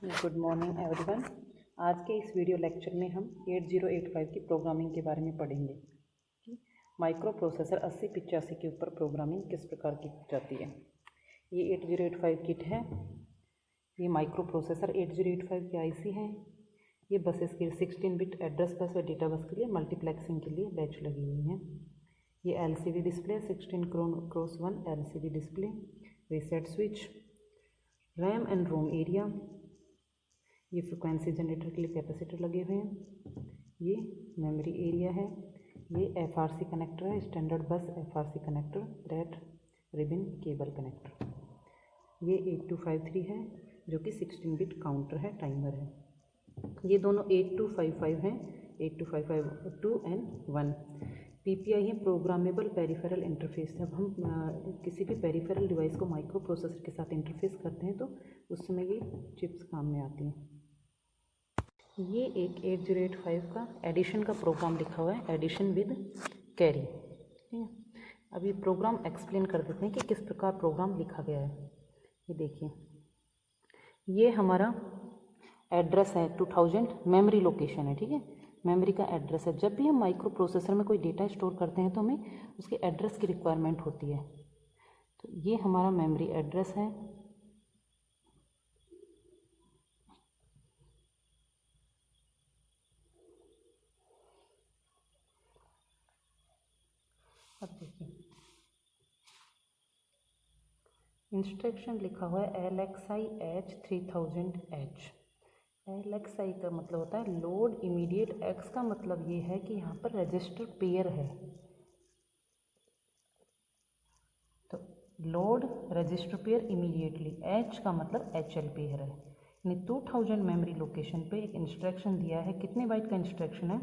Good morning everyone. आज के इस वीडियो लेक्चर में हम 8085 की प्रोग्रामिंग के बारे में पढ़ेंगे कि माइक्रो प्रोसेसर 8085 के ऊपर प्रोग्रामिंग किस प्रकार की जाती है। ये 8085 किट है। ये माइक्रो प्रोसेसर 8085 की आईसी है। ये बसेस के 16 बिट एड्रेस बस और डेटा बस के लिए मल्टीप्लेक्सिंग के लिए लैच लगी हुई हैं। ये LCD display 16x1 LCD display, reset switch, RAM and ROM area, ये फ्रिक्वेंसी जनरेटर के लिए कैपेसिटर लगे हुए हैं। ये मेमोरी एरिया है। ये एफआरसी कनेक्टर है, स्टैंडर्ड बस FRC connector, red ribbon cable connector. ये 8253 है जो कि 16 बिट काउंटर है, टाइमर है। ये दोनों 8255 हैं, 8255 2 and 1। पीपीआई है, प्रोग्रामेबल पेरिफेरल इंटरफेस। जब हम किसी भी पेरिफेरल डिवाइस को माइक्रो प्रोसेसर के साथ इंटरफेस करते हैं तो उस समय ये चिप्स काम में आती हैं। ये एक 8085 का एडिशन का प्रोग्राम लिखा हुआ है, एडिशन विद कैरी। ठीक है, अभी प्रोग्राम एक्सप्लेन कर देते हैं कि किस प्रकार प्रोग्राम लिखा गया है। ये देखिए, ये हमारा एड्रेस है 2000, मेमोरी लोकेशन है। ठीक है, मेमोरी का एड्रेस है। जब भी हम माइक्रो प्रोसेसर में कोई डेटा स्टोर करते हैं तो हमें उसके एड्रेस की रिक्वायरमेंट होती है। तो ये हमारा मेमोरी एड्रेस है। अब देखिए, इंस्ट्रक्शन लिखा हुआ है LXI H3000H। LXI का मतलब होता है लोड इमीडिएट। X का मतलब ये है कि यहाँ पर रजिस्टर पेयर है, तो load register pair immediately. H का मतलब HL पेयर है। यानी 2000 मेमोरी लोकेशन पे एक इंस्ट्रक्शन दिया है। कितने बाइट का इंस्ट्रक्शन है?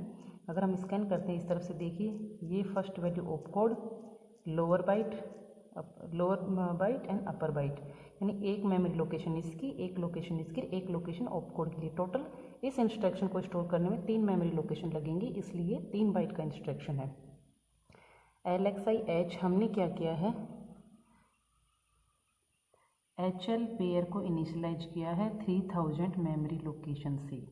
अगर हम स्कैन करते हैं इस तरफ से, देखिए, ये first value op code, lower byte and upper byte, यानी एक मेमोरी लोकेशन इसकी, एक लोकेशन इसकी, एक लोकेशन ऑप कोड के लिए। टोटल इस इंस्ट्रक्शन को स्टोर करने में 3 मेमोरी लोकेशन लगेंगी, इसलिए 3 बाइट का इंस्ट्रक्शन है। LXI-H हमने क्या किया है, HL पेयर को इनिशियलाइज किया है 3000 मेमोरी लोकेशन से।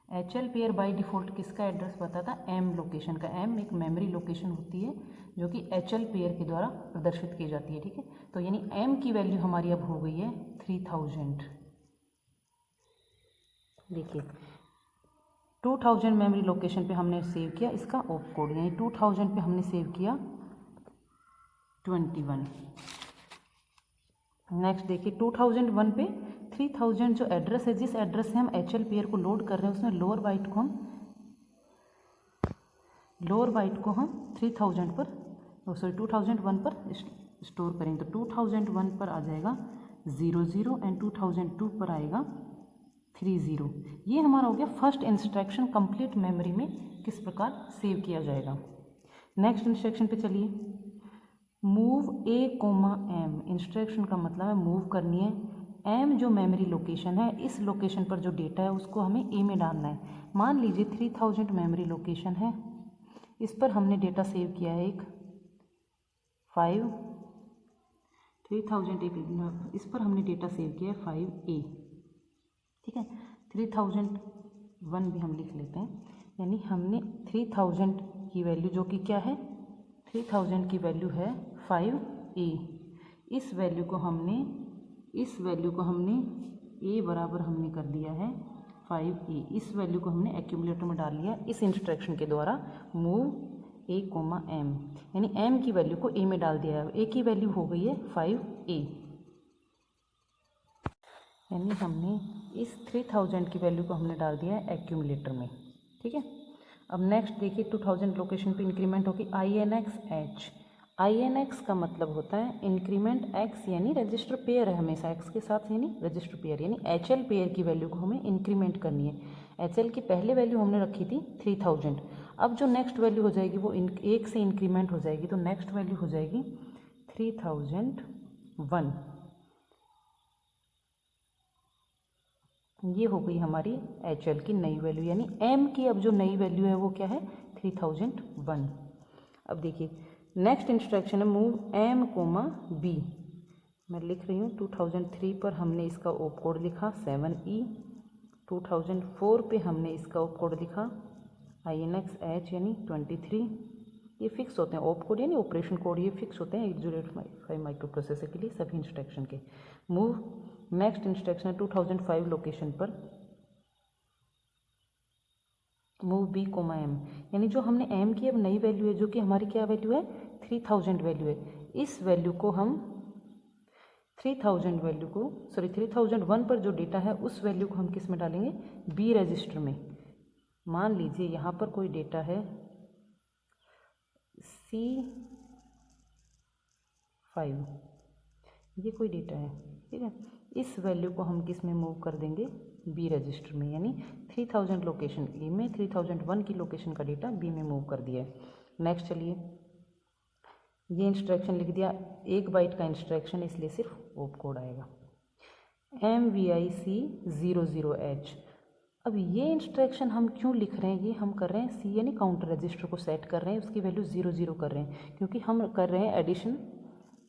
HL पेयर बाय डिफ़ॉल्ट किसका एड्रेस बताता है? M लोकेशन का। M एक मेमोरी लोकेशन होती है जो कि HL पेयर के द्वारा प्रदर्शित की जाती है। ठीक है, तो यानी M की वैल्यू हमारी अब हो गई है 3000। देखिए, 2000 मेमोरी लोकेशन पे हमने सेव किया इसका ऑप कोड, यानी 2000 पे हमने सेव किया 21। नेक्स्ट देखिए, 2001 पे 3000 जो एड्रेस है, जिस एड्रेस से हम HL पेयर को लोड कर रहे हैं, उसमें लोअर बाइट को हम 3000 पर, सॉरी 2001 पर स्टोर करेंगे। तो 2001 पर आ जाएगा 00 एंड 2002 पर आएगा 30। ये हमारा हो गया फर्स्ट इंस्ट्रक्शन कंप्लीट मेमोरी में किस प्रकार सेव किया जाएगा। नेक्स्ट इंस्ट्रक्शन पे चलिए, मूव A, M। इंस्ट्रक्शन का मतलब है मूव करनी है। M जो मेमोरी लोकेशन है, इस लोकेशन पर जो डेटा है उसको हमें A में डालना है। मान लीजिए 3000 मेमोरी लोकेशन है, इस पर हमने डेटा सेव किया है एक 5, 3000 इस पर हमने डेटा सेव किया है 5A। ठीक है, 3001 भी हम लिख लेते हैं, यानी हमने 3000 की वैल्यू जो कि क्या है, 3000 की वैल्यू है 5A। इस वैल्यू को हमने A बराबर हमने कर दिया है 5A। इस वैल्यू को हमने एक्यूमुलेटर में डाल लिया इस इंस्ट्रक्शन के द्वारा, मूव A, M, यानी M की वैल्यू को A में डाल दिया है। A की वैल्यू हो गई है 5A, यानी हमने इस 3000 की वैल्यू को हमने डाल दिया है एक्यूमुलेटर में। ठीक है, अब नेक्स्ट देखिए, 2000 लोकेशन पे इंक्रीमेंट होगी INX-H। INX का मतलब होता है इंक्रीमेंट X, यानी रजिस्टर पेयर है हमेशा X के साथ, यानी रजिस्टर पेयर, यानी HL पेयर की वैल्यू को हमें इंक्रीमेंट करनी है। HL की पहले वैल्यू हमने रखी थी 3000, अब जो नेक्स्ट वैल्यू हो जाएगी वो 1 से इंक्रीमेंट हो जाएगी, तो नेक्स्ट वैल्यू हो जाएगी 3001। ये हो गई हमारी HL की नई वैल्यू, यानी M की अब जो नई वैल्यू है वो क्या है, 3001। अब देखिए, नेक्स्ट इंस्ट्रक्शन है मूव M, B। मैं लिख रही हूँ 2003 पर हमने इसका ऑप कोड लिखा 7E, 2004 पे हमने इसका ऑप कोड लिखा INX-H यानी 23। ये फिक्स होते हैं, ऑप कोड यानी ऑपरेशन कोड, ये फिक्स होते हैं 8085 माइक्रो प्रोसेसर के लिए सभी इंस्ट्रक्शन के। मूव नेक्स्ट इंस्ट्रक्शन है 2005 लोकेशन पर मूव B, M, यानी जो हमने M की अब नई वैल्यू है, जो कि हमारी क्या वैल्यू है 3000 वैल्यू है, इस वैल्यू को हम 3001 पर जो डेटा है उस वैल्यू को हम किस में डालेंगे, B रजिस्टर में। मान लीजिए यहाँ पर कोई डेटा है C5, ये कोई डेटा है, ठीक है। इस वैल्यू को हम किस में मूव कर देंगे, B रजिस्टर में, यानी 3000 लोकेशन A में 3001 की लोकेशन का डेटा B में मूव कर दिया है। नेक्स्ट चलिए, ये इंस्ट्रक्शन लिख दिया, 1 बाइट का इंस्ट्रक्शन इसलिए सिर्फ ऑप कोड आएगा। MVIC00H, अब ये इंस्ट्रक्शन हम क्यों लिख रहे हैं, ये हम कर रहे हैं C यानी काउंटर रजिस्टर को सेट कर रहे हैं, उसकी वैल्यू 00 कर रहे हैं, क्योंकि हम कर रहे हैं एडिशन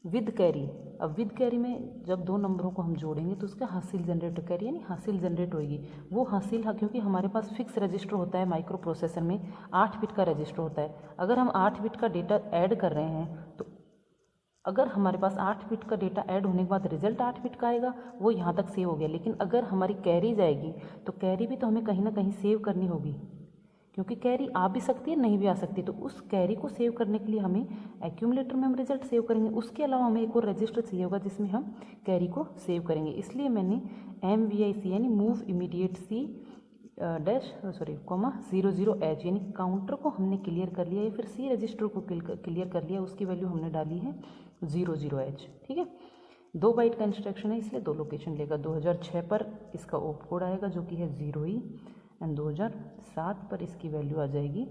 विद कैरी। अब विद कैरी में जब दो नंबरों को हम जोड़ेंगे तो उसका हासिल जनरेट, कैरी यानी हासिल जनरेट होगी। वो हासिल, क्योंकि हमारे पास फिक्स रजिस्टर होता है माइक्रो प्रोसेसर में, 8 बिट का रजिस्टर होता है। अगर हम 8 बिट का डेटा ऐड कर रहे हैं तो अगर हमारे पास 8 बिट का डेटा ऐड होने के बाद रिजल्ट 8 बिट का आएगा, वो यहाँ तक सेव हो गया। लेकिन अगर हमारी कैरी जाएगी तो कैरी भी तो हमें कहीं ना कहीं सेव करनी होगी, क्योंकि कैरी आ भी सकती है नहीं भी आ सकती। तो उस कैरी को सेव करने के लिए हमें एक्यूमुलेटर में हम रिजल्ट सेव करेंगे, उसके अलावा हमें एक और रजिस्टर चाहिए होगा जिसमें हम कैरी को सेव करेंगे। इसलिए मैंने MVIC यानी मूव इमीडिएट C -00H यानी काउंटर को हमने क्लियर कर लिया है, फिर C रजिस्टर को क्लियर कर लिया, उसकी वैल्यू हमने डाली है 00H, ठीक है। 2 बाइट का इंस्ट्रक्शन है इसलिए 2 लोकेशन लेगा। 2006 पर इसका ऑप कोड आएगा जो कि है 0E, एंड 2007 पर इसकी वैल्यू आ जाएगी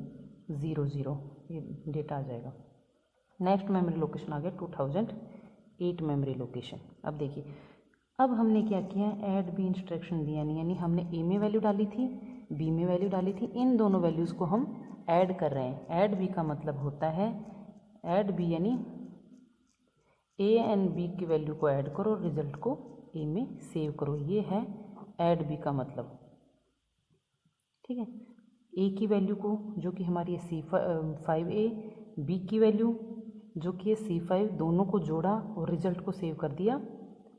00, ये डेटा आ जाएगा। नेक्स्ट मेमोरी लोकेशन आ गया 2008 मेमोरी लोकेशन। अब देखिए, अब हमने क्या किया, ऐड B इंस्ट्रक्शन दिया नहीं, यानी हमने A में वैल्यू डाली थी, B में वैल्यू डाली थी, इन दोनों वैल्यूज़ को हम ऐड कर रहे हैं। ऐड B का मतलब होता है, ऐड B यानी A एंड B की वैल्यू को ऐड करो और रिजल्ट को A में सेव करो, ये है ऐड B का मतलब, ठीक है। A की वैल्यू को जो कि हमारी है C5A, B की वैल्यू जो कि है C5, दोनों को जोड़ा और रिजल्ट को सेव कर दिया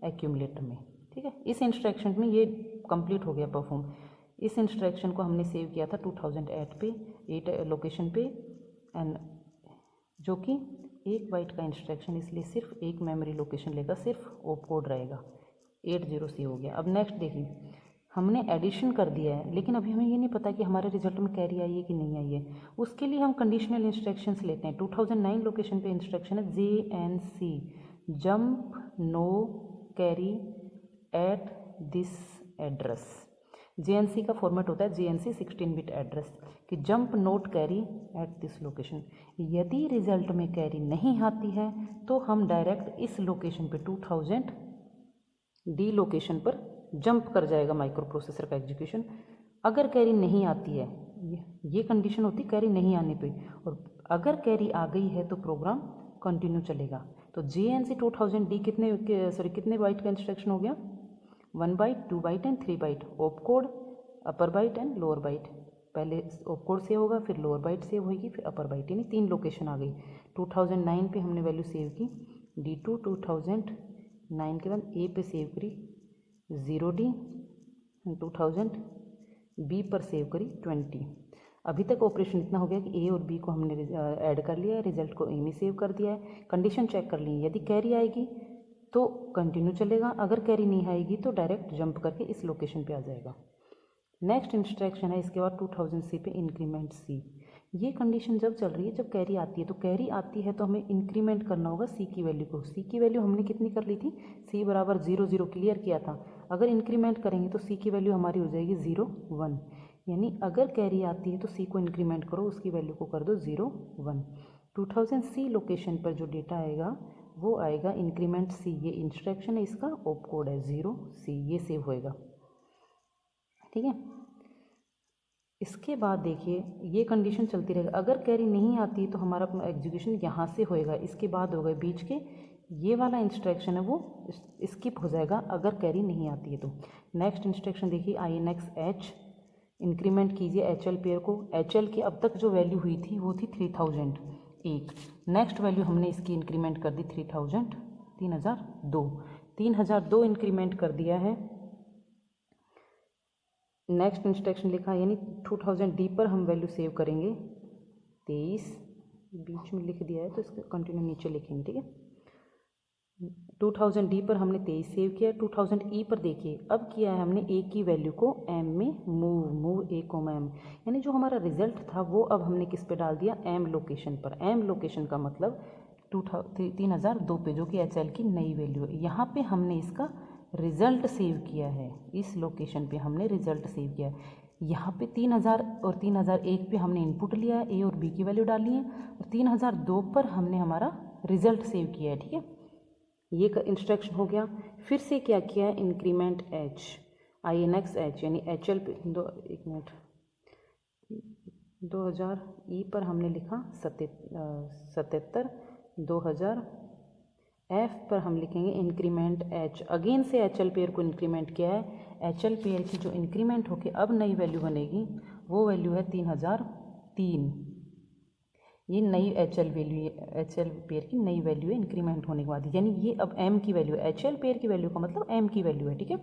एक्यूमुलेटर में, ठीक है। इस इंस्ट्रक्शन में ये कंप्लीट हो गया परफॉर्म। इस इंस्ट्रक्शन को हमने सेव किया था 2008 पे 8 लोकेशन पे, एंड जो कि 1 बाइट का इंस्ट्रक्शन इसलिए सिर्फ एक मेमोरी लोकेशन लेगा, सिर्फ ऑप कोड रहेगा। 80C हो गया। अब नेक्स्ट देखिए, हमने एडिशन कर दिया है, लेकिन अभी हमें ये नहीं पता कि हमारे रिजल्ट में कैरी आई है कि नहीं आई है। उसके लिए हम कंडीशनल इंस्ट्रक्शंस लेते हैं। 2009 लोकेशन पे इंस्ट्रक्शन है JNC, jump no carry at this address. JNC का फॉर्मेट होता है JNC 16 बिट एड्रेस, कि jump not carry at this location. यदि रिजल्ट में कैरी नहीं आती है तो हम डायरेक्ट इस लोकेशन पे 2000D लोकेशन पर जंप कर जाएगा माइक्रो प्रोसेसर का एग्जीक्यूशन। अगर कैरी नहीं आती है, ये कंडीशन होती कैरी नहीं आने पे, और अगर कैरी आ गई है तो प्रोग्राम कंटिन्यू चलेगा। तो JNC 2000D कितने बाइट का इंस्ट्रक्शन हो गया, 1 byte, 2 byte and 3 byte. Op code upper byte and lower byte, पहले ऑप कोड सेव होगा, फिर लोअर बाइट सेव होगी, फिर अपर बाइट, यानी 3 लोकेशन आ गई। 2009 पे हमने वैल्यू सेव की D2, 2009 के बाद A पे सेव करी 0D, 2000B पर सेव करी 20। अभी तक ऑपरेशन इतना हो गया कि A और B को हमने ऐड कर लिया है, रिजल्ट को A में सेव कर दिया है, कंडीशन चेक कर ली। यदि कैरी आएगी तो कंटिन्यू चलेगा, अगर कैरी नहीं आएगी तो डायरेक्ट जंप करके इस लोकेशन पे आ जाएगा। नेक्स्ट इंस्ट्रक्शन है इसके बाद 2000C पे इंक्रीमेंट C। ये कंडीशन जब चल रही है, जब कैरी आती है, तो कैरी आती है तो हमें इंक्रीमेंट करना होगा C की वैल्यू को। C की वैल्यू हमने कितनी कर ली थी, C बराबर 00 क्लियर किया था। अगर इंक्रीमेंट करेंगे तो C की वैल्यू हमारी हो जाएगी 01, यानी अगर कैरी आती है तो C को इंक्रीमेंट करो, उसकी वैल्यू को कर दो 01। 2000C लोकेशन पर जो डेटा आएगा वो आएगा इंक्रीमेंट C। ये इंस्ट्रक्शन है, इसका ऑप कोड है 0C, ये सेव होएगा, ठीक है। इसके बाद देखिए, ये कंडीशन चलती रहेगी। अगर कैरी नहीं आती तो हमारा एग्जीक्यूशन यहाँ से होएगा, इसके बाद होगा बीच के ये वाला इंस्ट्रक्शन है वो स्किप हो जाएगा अगर कैरी नहीं आती है तो। नेक्स्ट इंस्ट्रक्शन देखिए INX-H, इंक्रीमेंट कीजिए HL पेयर को। HL की अब तक जो वैल्यू हुई थी वो थी 3000 एक। नेक्स्ट वैल्यू हमने इसकी इंक्रीमेंट कर दी 3002 इंक्रीमेंट कर दिया है। नेक्स्ट इंस्ट्रक्शन लिखा यानी 2000D पर हम वैल्यू सेव करेंगे 23, बीच में लिख दिया है तो इसका कंटिन्यू नीचे लिखेंगे, ठीक है। 2000D पर हमने 23 सेव किया। 2000E पर देखिए अब किया है हमने ए की वैल्यू को M में मूव A, M, यानी जो हमारा रिजल्ट था वो अब हमने किस पे डाल दिया, M लोकेशन पर। M लोकेशन का मतलब 3002 पे, जो कि HL की नई वैल्यू है। यहाँ पे हमने इसका रिज़ल्ट सेव किया है, इस लोकेशन पे हमने रिज़ल्ट सेव किया है। यहाँ पे 3000 और 3001 पे हमने इनपुट लिया है, ए और बी की वैल्यू डाली है, और 3002 पर हमने हमारा रिज़ल्ट सेव किया है, ठीक है। ये इंस्ट्रक्शन हो गया। फिर से क्या किया है, इंक्रीमेंट H, INX-H यानी HL पे 2000E पर हमने लिखा 77, 2000 F पर हम लिखेंगे इंक्रीमेंट H। अगेन से HL पेयर को इंक्रीमेंट किया है। HL पेयर की जो इंक्रीमेंट होके अब नई वैल्यू बनेगी वो वैल्यू है 3003। ये नई HL वैल्यू, HL पेयर की नई वैल्यू है इंक्रीमेंट होने के बाद, यानी ये अब M की वैल्यू है। HL पेयर की वैल्यू का मतलब M की वैल्यू है, ठीक है,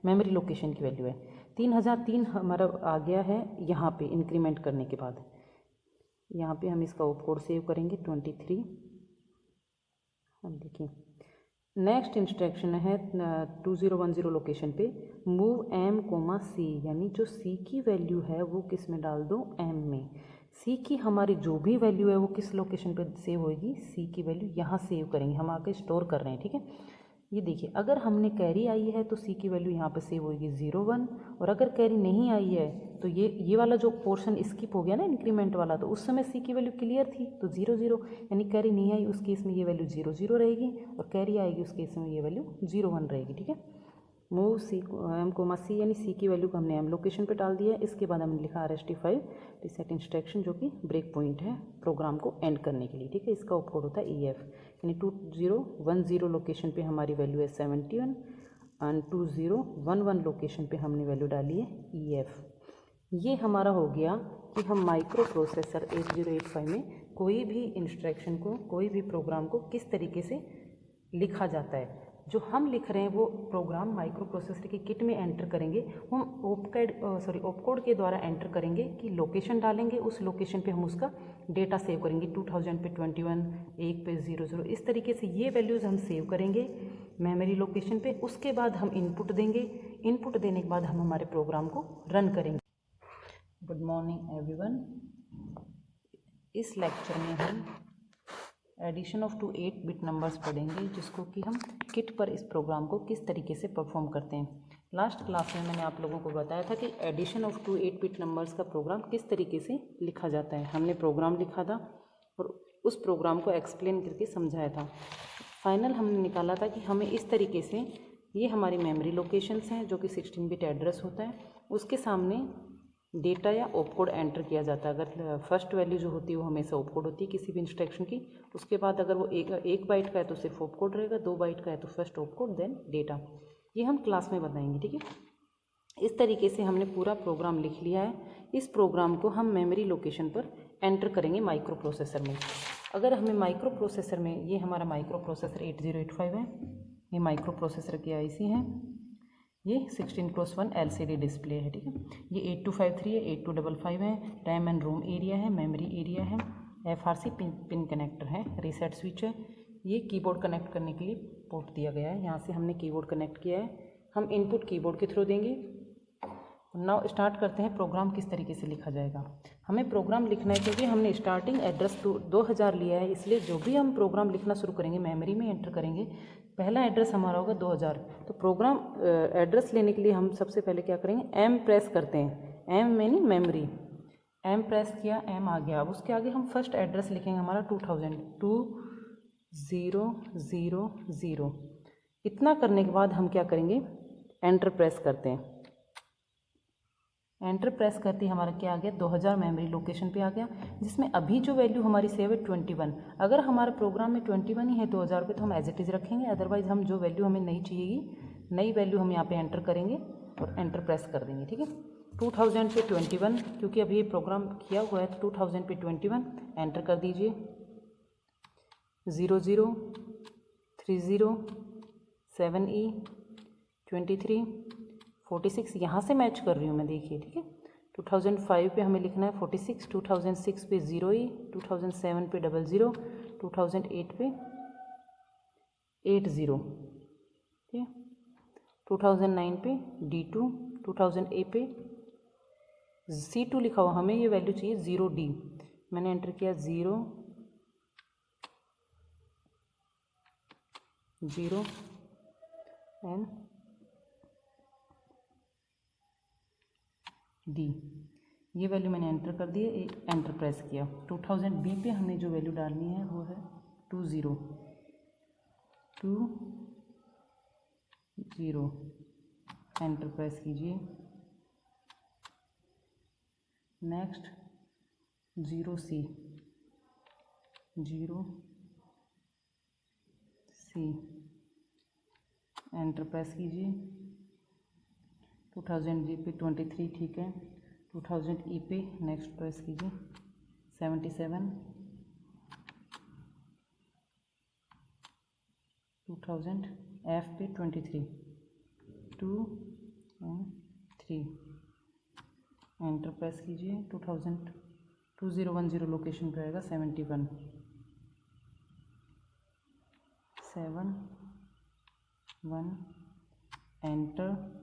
मेमोरी लोकेशन की वैल्यू है। 3003 हमारा आ गया है यहाँ पे इंक्रीमेंट करने के बाद। यहाँ पे हम इसका ऑप कोड सेव करेंगे 23। अब देखिए नेक्स्ट इंस्ट्रक्शन है 2010 लोकेशन पे मूव M, C, यानी जो C की वैल्यू है वो किस में डाल दो, M में। C की हमारी जो भी वैल्यू है वो किस लोकेशन पे सेव होएगी, C की वैल्यू यहाँ सेव करेंगे, हम आके स्टोर कर रहे हैं, ठीक है। ये देखिए अगर हमने कैरी आई है तो C की वैल्यू यहाँ पे सेव होएगी 01, और अगर कैरी नहीं आई है तो ये वाला जो पोर्शन स्किप हो गया ना इंक्रीमेंट वाला, तो उस समय C की वैल्यू क्लियर थी तो 00, यानी कैरी नहीं आई उस केस में ये वैल्यू 00 रहेगी, और कैरी आएगी उस केस में ये वैल्यू 01 रहेगी, ठीक है। मूव M, C यानी C की वैल्यू को हमने M लोकेशन पे डाल दिया है। इसके बाद हमने लिखा RST5 रीसेट इंस्ट्रक्शन, जो कि ब्रेक पॉइंट है प्रोग्राम को एंड करने के लिए, ठीक है। इसका ऑपकोड होता है EF, यानी 2010 लोकेशन पे हमारी वैल्यू है 71 और 2011 लोकेशन पे हमने वैल्यू डाली है EF। ये हमारा हो गया कि हम माइक्रो प्रोसेसर 8085 में कोई भी इंस्ट्रक्शन को, कोई भी प्रोग्राम को किस तरीके से लिखा जाता है। जो हम लिख रहे हैं वो प्रोग्राम माइक्रो प्रोसेसर की किट में एंटर करेंगे, हम ऑपकोड के द्वारा एंटर करेंगे कि लोकेशन डालेंगे, उस लोकेशन पे हम उसका डेटा सेव करेंगे। 2000 पे 21, 1 पे 00, इस तरीके से ये वैल्यूज़ हम सेव करेंगे मेमोरी लोकेशन पे। उसके बाद हम इनपुट देंगे, इनपुट देने के बाद हम हमारे प्रोग्राम को रन करेंगे। Good morning everyone. इस लेक्चर में हम एडिशन ऑफ 2 8-बिट नंबर्स पढ़ेंगे, जिसको कि हम किट पर इस प्रोग्राम को किस तरीके से परफॉर्म करते हैं। लास्ट क्लास में मैंने आप लोगों को बताया था कि एडिशन ऑफ 2 8-बिट नंबर्स का प्रोग्राम किस तरीके से लिखा जाता है। हमने प्रोग्राम लिखा था और उस प्रोग्राम को एक्सप्लेन करके समझाया था। फाइनल हमने निकाला था कि हमें इस तरीके से, ये हमारी मेमोरी लोकेशंस हैं जो कि 16-बिट एड्रेस होता है, उसके सामने डेटा या ऑपकोड एंटर किया जाता है। अगर फर्स्ट वैल्यू जो होती है वो हमेशा ऑपकोड होती है किसी भी इंस्ट्रक्शन की, उसके बाद अगर वो एक बाइट का है तो सिर्फ ऑपकोड रहेगा, 2 बाइट का है तो फर्स्ट ऑपकोड देन डेटा। ये हम क्लास में बताएंगे, ठीक है। इस तरीके से हमने पूरा प्रोग्राम लिख लिया है। इस प्रोग्राम को हम मेमोरी लोकेशन पर एंटर करेंगे माइक्रो प्रोसेसर में। अगर हमें माइक्रो प्रोसेसर में, ये हमारा माइक्रो प्रोसेसर 8085 है, ये माइक्रो प्रोसेसर की IC है, ये 16x1 LCD डिस्प्ले है, ठीक है। ये 8253 है, 8255 है, रैम एंड रोम एरिया है, मेमोरी एरिया है, FRC पिन कनेक्टर है, रीसेट स्विच है। ये कीबोर्ड कनेक्ट करने के लिए पोर्ट दिया गया है, यहाँ से हमने कीबोर्ड कनेक्ट किया है। हम इनपुट कीबोर्ड के थ्रू देंगे। नाउ स्टार्ट करते हैं प्रोग्राम किस तरीके से लिखा जाएगा। हमें प्रोग्राम लिखना है क्योंकि हमने स्टार्टिंग एड्रेस 2000 लिया है, इसलिए जो भी हम प्रोग्राम लिखना शुरू करेंगे मेमोरी में एंटर करेंगे। पहला एड्रेस हमारा होगा 2000, तो प्रोग्राम एड्रेस लेने के लिए हम सबसे पहले क्या करेंगे, M प्रेस करते हैं। M यानी मेमोरी, M प्रेस किया, M आ गया। अब उसके आगे हम फर्स्ट एड्रेस लिखेंगे हमारा 2000, 2000। इतना करने के बाद हम क्या करेंगे, एंटर प्रेस करते हैं। एंटर प्रेस करते ही हमारा क्या आ गया 2000 मेमोरी लोकेशन पे आ गया, जिसमें अभी जो वैल्यू हमारी सेव है 21। अगर हमारे प्रोग्राम में 21 ही है 2000 पे तो हम एज इट इज़ रखेंगे, अदरवाइज हम जो वैल्यू हमें नहीं चाहिएगी नई वैल्यू हम यहाँ पे एंटर करेंगे और एंटर प्रेस कर देंगे। ठीक है, 2000 पे 21 क्योंकि अभी ये प्रोग्राम किया हुआ है तो 2000 पे 21 एंटर कर दीजिए। 00 30 7E 23 46 यहाँ से मैच कर रही हूँ मैं, देखिए। ठीक है, 2005 पे हमें लिखना है 46, 2006 पे 0E, 2007 पे 00, 2008 पे 80। ठीक है, 2009 पे D2, 2008 पे C2 लिखा हुआ, हमें ये वैल्यू चाहिए 0D। मैंने एंटर किया 0 0 एंड D, ये वैल्यू मैंने एंटर कर दी है, एंटर प्रेस किया। 2000 B पे हमें जो वैल्यू डालनी है वो है 20 एंटर प्रेस कीजिए। नेक्स्ट 0C एंटर प्रेस कीजिए। 2000 G पे 23, ठीक है। 2000 E पे नेक्स्ट प्रेस कीजिए 77, 2000 F पे 23, 2 and 3 एंटर प्रेस कीजिए। 2010 लोकेशन पे आएगा 71, 7 1 एंटर।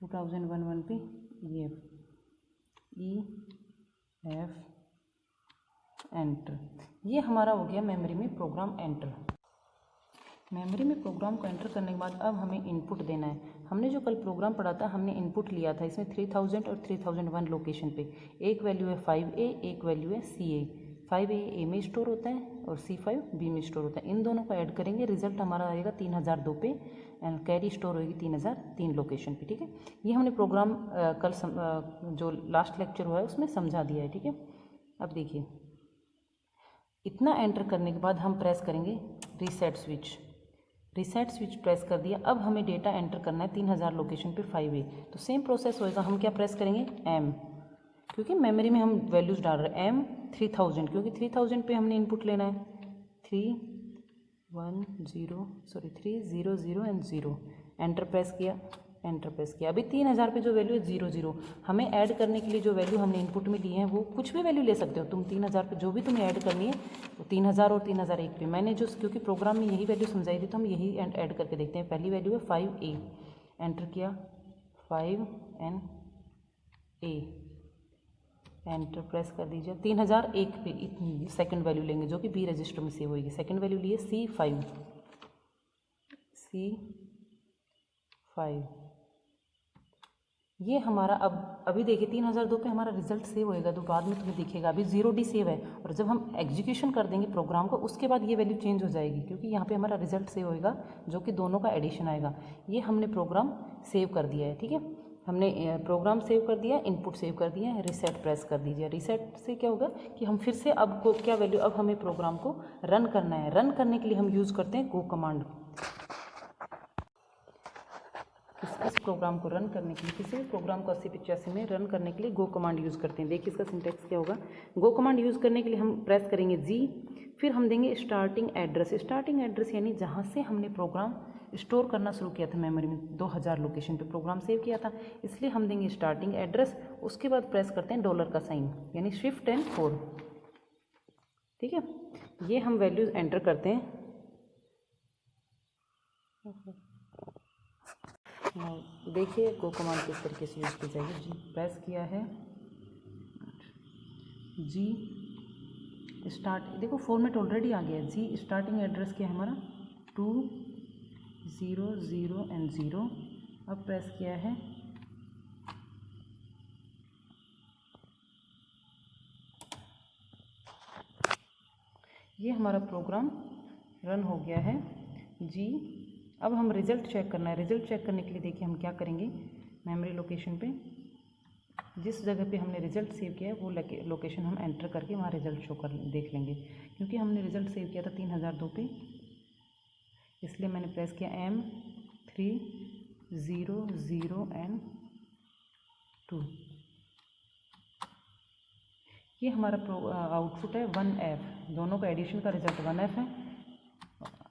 2011 पे E F एंटर। ये हमारा हो गया मेमोरी में प्रोग्राम एंटर। मेमोरी में प्रोग्राम को एंटर करने के बाद अब हमें इनपुट देना है। हमने जो कल प्रोग्राम पढ़ा था हमने इनपुट लिया था, इसमें 3000 और 3001 लोकेशन पे एक वैल्यू है 5A, एक वैल्यू है CA। 5A ए में स्टोर होता है और C5 B में स्टोर होता है। इन दोनों को ऐड करेंगे, रिजल्ट हमारा आएगा 3002 पे एंड कैरी स्टोर होगी 3003 लोकेशन पे। ठीक है, ये हमने प्रोग्राम कल जो लास्ट लेक्चर हुआ है उसमें समझा दिया है। ठीक है, अब देखिए इतना एंटर करने के बाद हम प्रेस करेंगे reset switch. Reset switch press कर दिया। अब हमें डेटा एंटर करना है 3000 लोकेशन पे 5A। तो सेम प्रोसेस होएगा, हम क्या प्रेस करेंगे M, क्योंकि मेमोरी में हम वैल्यूज़ डाल रहे हैं। M 3000 क्योंकि 3000 पे हमने इनपुट लेना है। 3 0 0 एंड 0 एंटर प्रेस किया, एंटर प्रेस किया। अभी 3000 पे जो वैल्यू है 00, हमें ऐड करने के लिए जो वैल्यू हमने इनपुट में ली है वो कुछ भी वैल्यू ले सकते हो तुम। 3000 पे जो भी तुम्हें ऐड करनी है वो 3000 और 3001 पे मैंने जो, क्योंकि प्रोग्राम में यही वैल्यू समझाई थी तो हम यही ऐड करके देखते हैं। पहली वैल्यू है 5A, एंटर किया 5 एंड A, एंटर प्रेस कर दीजिए। 3001 पे इतनी सेकंड वैल्यू लेंगे जो कि B रजिस्टर में सेव होगी। सेकंड वैल्यू लिए C5, ये हमारा अभी देखिए 3002 पे हमारा रिजल्ट सेव होएगा तो बाद में तुम्हें दिखेगा। अभी 0D सेव है और जब हम एग्जीक्यूशन कर देंगे प्रोग्राम को उसके बाद ये वैल्यू चेंज हो जाएगी, क्योंकि यहाँ पे हमारा रिजल्ट सेव होएगा जो कि दोनों का एडिशन आएगा। ये हमने प्रोग्राम सेव कर दिया है। ठीक है, हमने प्रोग्राम सेव कर दिया, इनपुट सेव कर दिया है। रीसेट प्रेस कर दीजिए। रीसेट से क्या होगा कि हम फिर से अब को क्या वैल्यू, अब हमें प्रोग्राम को रन करना है। रन करने के लिए हम यूज़ करते हैं गो कमांड। इस प्रोग्राम को रन करने के लिए, किसी भी प्रोग्राम को 8085 में रन करने के लिए गो कमांड यूज़ करते हैं। देखिए इसका सिंटेक्स क्या होगा। गो कमांड यूज़ करने के लिए हम प्रेस करेंगे G, फिर हम देंगे स्टार्टिंग एड्रेस। स्टार्टिंग एड्रेस यानी जहाँ से हमने प्रोग्राम स्टोर करना शुरू किया था मेमोरी में, 2000 लोकेशन पे प्रोग्राम सेव किया था, इसलिए हम देंगे स्टार्टिंग एड्रेस। उसके बाद प्रेस करते हैं डॉलर का साइन यानी शिफ्ट एंड 4। ठीक है, ये हम वैल्यूज़ एंटर करते हैं। देखिए गो कमांड किस तरीके से यूज़ की जाएगी। जी प्रेस किया है, जी स्टार्ट, देखो फॉर्मेट ऑलरेडी आ गया है। जी स्टार्टिंग एड्रेस क्या है हमारा 200 एंड 0। अब प्रेस किया है ये हमारा प्रोग्राम रन हो गया है जी। अब हम रिज़ल्ट चेक करना है। रिज़ल्ट चेक करने के लिए देखिए हम क्या करेंगे, मेमोरी लोकेशन पे जिस जगह पे हमने रिज़ल्ट सेव किया है वो लोकेशन हम एंटर करके वहाँ रिज़ल्ट शो कर देख लेंगे। क्योंकि हमने रिज़ल्ट सेव किया था 3002 पे, इसलिए मैंने प्रेस किया M300N2। ये हमारा आउटपुट है 1F, दोनों का एडिशन का रिजल्ट 1F है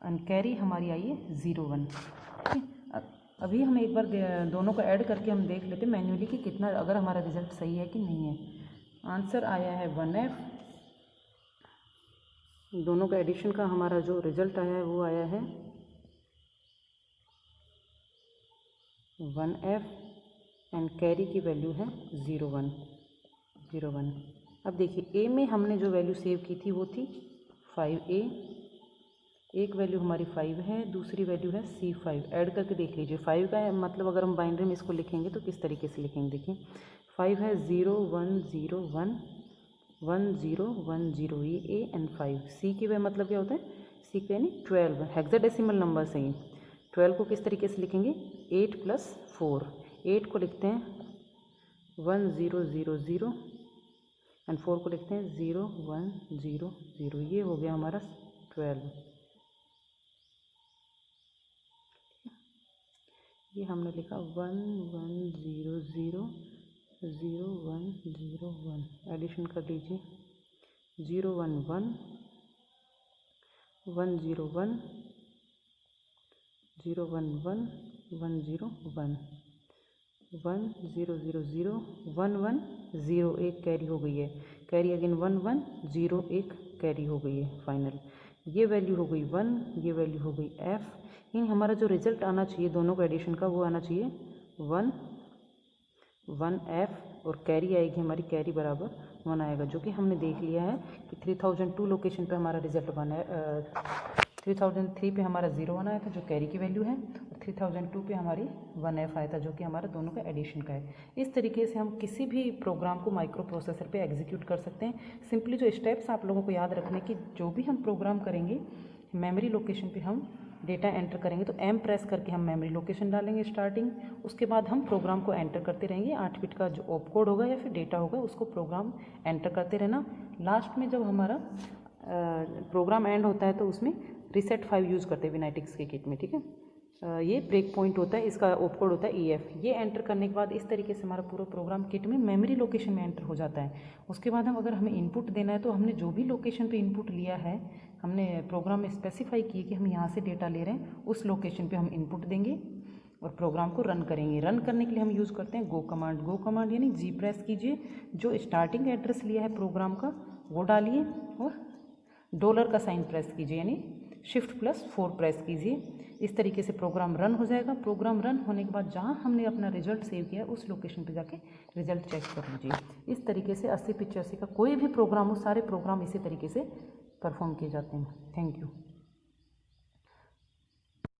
एंड कैरी हमारी आई है 01। ठीक है, अभी हम एक बार दोनों को ऐड करके हम देख लेते हैं मैन्युअली कि कितना, अगर हमारा रिजल्ट सही है कि नहीं है। आंसर आया है 1F, दोनों का एडिशन का हमारा जो रिजल्ट आया है वो आया है 1F एंड कैरी की वैल्यू है 01। अब देखिए ए में हमने जो वैल्यू सेव की थी वो थी 5A, एक वैल्यू हमारी 5 है, दूसरी वैल्यू है C5। ऐड करके देख लीजिए 5 का है मतलब अगर हम बाइनरी में इसको लिखेंगे तो किस तरीके से लिखेंगे। देखिए 5 है 0 1 0 1 1 0 1 0, ये A एंड 5। C की वह मतलब क्या होता है, C का यानी 12 हेक्साडेसिमल नंबर से ही 12 को किस तरीके से लिखेंगे 8 + 4। 8 को लिखते हैं 1 0 0 0 एंड 4 को लिखते हैं 0 1 0 0। ये हो गया हमारा 12। ये हमने लिखा 1 1 0 0 0 1 0 1। एडिशन कर लीजिए 0 1 1 1 0 1 0 1 1 1 0 1 1 0 0 0 1 1 0 1 कैरी हो गई है, कैरी अगेन 1 1 0 1 कैरी हो गई है फाइनल। ये वैल्यू हो गई 1, ये वैल्यू हो गई F। इन हमारा जो रिजल्ट आना चाहिए दोनों का एडिशन का वो आना चाहिए 1F और कैरी आएगी हमारी, कैरी बराबर 1 आएगा, जो कि हमने देख लिया है कि 3002 लोकेशन पे हमारा रिजल्ट 1 है। 3003 पे हमारा 01 आया था जो कैरी की वैल्यू है, और 3002 पे हमारी 1F आया था जो कि हमारा दोनों का एडिशन का है। इस तरीके से हम किसी भी प्रोग्राम को माइक्रो प्रोसेसर पे एग्जीक्यूट कर सकते हैं। सिंपली जो स्टेप्स आप लोगों को याद रखने की, जो भी हम प्रोग्राम करेंगे मेमोरी लोकेशन पे हम डेटा एंटर करेंगे तो M प्रेस करके हम मेमोरी लोकेशन डालेंगे स्टार्टिंग, उसके बाद हम प्रोग्राम को एंटर करते रहेंगे। 8 बिट का जो ऑप कोड होगा या फिर डेटा होगा उसको प्रोग्राम एंटर करते रहना। लास्ट में जब हमारा प्रोग्राम एंड होता है तो उसमें रीसेट 5 यूज़ करते हैं विनाइटिक्स के किट में। ठीक है, ये ब्रेक पॉइंट होता है, इसका ऑप कोड होता है EF। ये एंटर करने के बाद इस तरीके से हमारा पूरा प्रोग्राम किट में मेमोरी लोकेशन में एंटर हो जाता है। उसके बाद हम अगर हमें इनपुट देना है तो हमने जो भी लोकेशन पे इनपुट लिया है, हमने प्रोग्राम में स्पेसिफाई किए कि हम यहाँ से डेटा ले रहे हैं, उस लोकेशन पे हम इनपुट देंगे और प्रोग्राम को रन करेंगे। रन करने के लिए हम यूज़ करते हैं गो कमांड। गो कमांड यानी G प्रेस कीजिए, जो स्टार्टिंग एड्रेस लिया है प्रोग्राम का वो डालिए और डॉलर का साइन प्रेस कीजिए यानी Shift+4 प्रेस कीजिए। इस तरीके से प्रोग्राम रन हो जाएगा। प्रोग्राम रन होने के बाद जहाँ हमने अपना रिजल्ट सेव किया है उस लोकेशन पे जाके रिजल्ट चेक कर लीजिए। इस तरीके से 8085 का कोई भी प्रोग्राम हो, सारे प्रोग्राम इसी तरीके से परफॉर्म किए जाते हैं। Thank you.